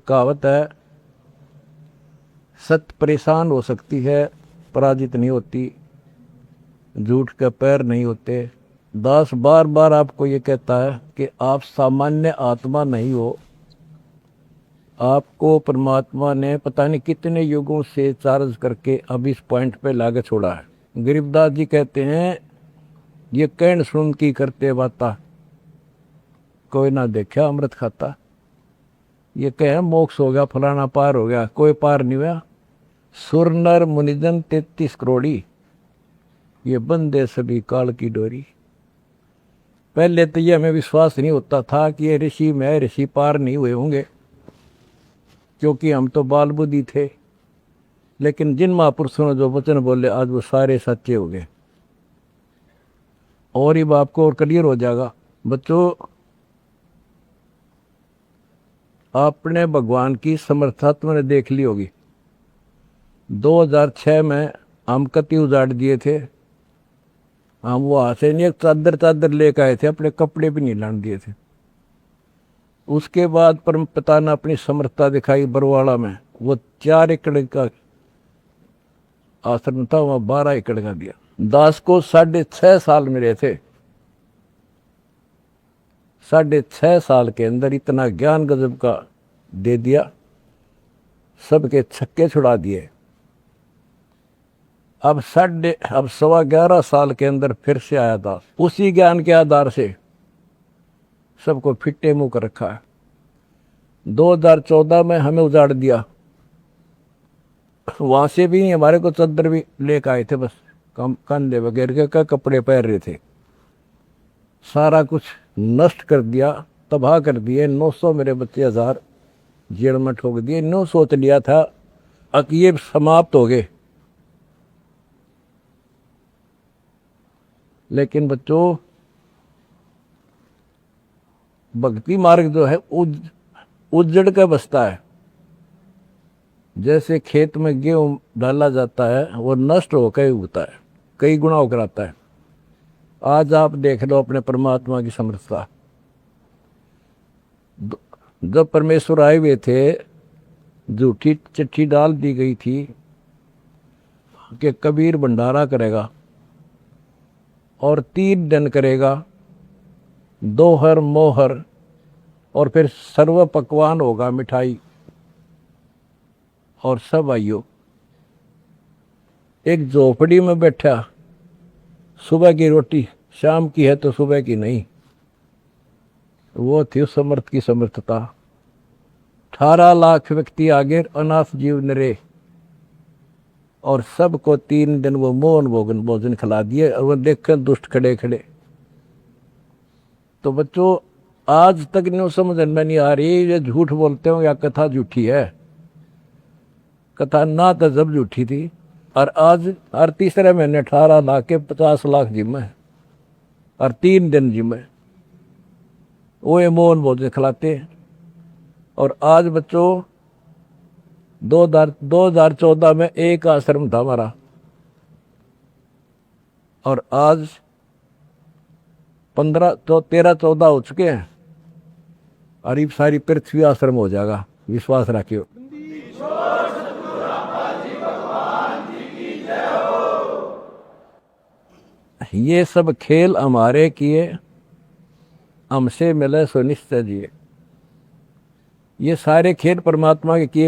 कहावत है, सत्य परेशान हो सकती है, पराजित नहीं होती, झूठ के पैर नहीं होते। दास बार बार आपको ये कहता है कि आप सामान्य आत्मा नहीं हो, आपको परमात्मा ने पता नहीं कितने युगों से चार्ज करके अब इस पॉइंट पे लाके छोड़ा है। गरीबदास जी कहते हैं, ये कहन सुन की करते बाता, कोई ना देखा अमृत खाता। ये कहे मोक्ष हो गया, फलाना पार हो गया, कोई पार नहीं हुआ। सुर नर मुनिजन 33 करोड़ी, ये बंदे सभी काल की डोरी। पहले तो ये हमें विश्वास नहीं होता था कि ये ऋषि में ऋषि पार नहीं हुए होंगे, क्योंकि हम तो बाल बुद्धि थे। लेकिन जिन महापुरुषों ने जो वचन बोले आज वो सारे सच्चे हो गए। और ये बाप को और क्लियर हो जाएगा। बच्चों, आपने भगवान की समर्था तुमने देख ली होगी। 2006 में हम कति उजाड़ दिए थे, हम वहां से नहीं एक चादर लेकर आए थे, अपने कपड़े भी नहीं लाने दिए थे। उसके बाद परम पिता ने अपनी समर्थता दिखाई बरवाड़ा में, वो 4 एकड़ का आश्रम था, वहां 12 एकड़ का दिया। दास को 6.5 साल मिले थे। 6.5 साल के अंदर इतना ज्ञान गजब का दे दिया, सबके छक्के छुड़ा दिए। अब 11.25 साल के अंदर फिर से आया दास, उसी ज्ञान के आधार से सबको फिट्टे मुंह कर रखा है। 2014 में हमें उजाड़ दिया, वहां से भी हमारे को चद्दर भी लेकर आए थे, बस कंधे वगैरह के कपड़े पहन रहे थे। सारा कुछ नष्ट कर दिया, तबाह कर दिए। 900 मेरे बच्चे 1000 जेल में ठोक दिए। नो सोच लिया था अब ये समाप्त हो गए, लेकिन बच्चों भक्ति मार्ग जो है उजड़ के बसता है। जैसे खेत में गेहूं डाला जाता है, वो नष्ट होकर उगता है, कई गुना होकर आता है। आज आप देख लो अपने परमात्मा की समर्थता। जब परमेश्वर आए हुए थे, झूठी चिट्ठी डाल दी गई थी कि कबीर भंडारा करेगा और 3 दिन करेगा, दोहर मोहर, और फिर सर्व पकवान होगा, मिठाई और सब आइयो। एक झोपड़ी में बैठा, सुबह की रोटी शाम की है तो सुबह की नहीं। वो थी उस समर्थ की समर्थता। 18 लाख व्यक्ति आगे, अनाथ जीव नरे, और सबको 3 दिन वो मोहन भोजन खिला दिए। और वो देख दुष्ट खड़े खड़े। तो बच्चों, आज तक नहीं समझ में नहीं आ रही ये झूठ बोलते हो या कथा झूठी है। कथा ना तो जब झूठी थी, और आज हर तीसरे महीने 18 लाख के 50 लाख जिम्मे, और 3 दिन जिम्मे वो ये मोहन भोजन खिलाते। और आज बच्चों 2014 में एक आश्रम था हमारा, और आज 13-14 हो चुके हैं, और ये सारी पृथ्वी आश्रम हो जाएगा, विश्वास रखियो। ये सब खेल हमारे किए, हमसे मिले सो निश्चय जिए। ये सारे खेल परमात्मा के किए।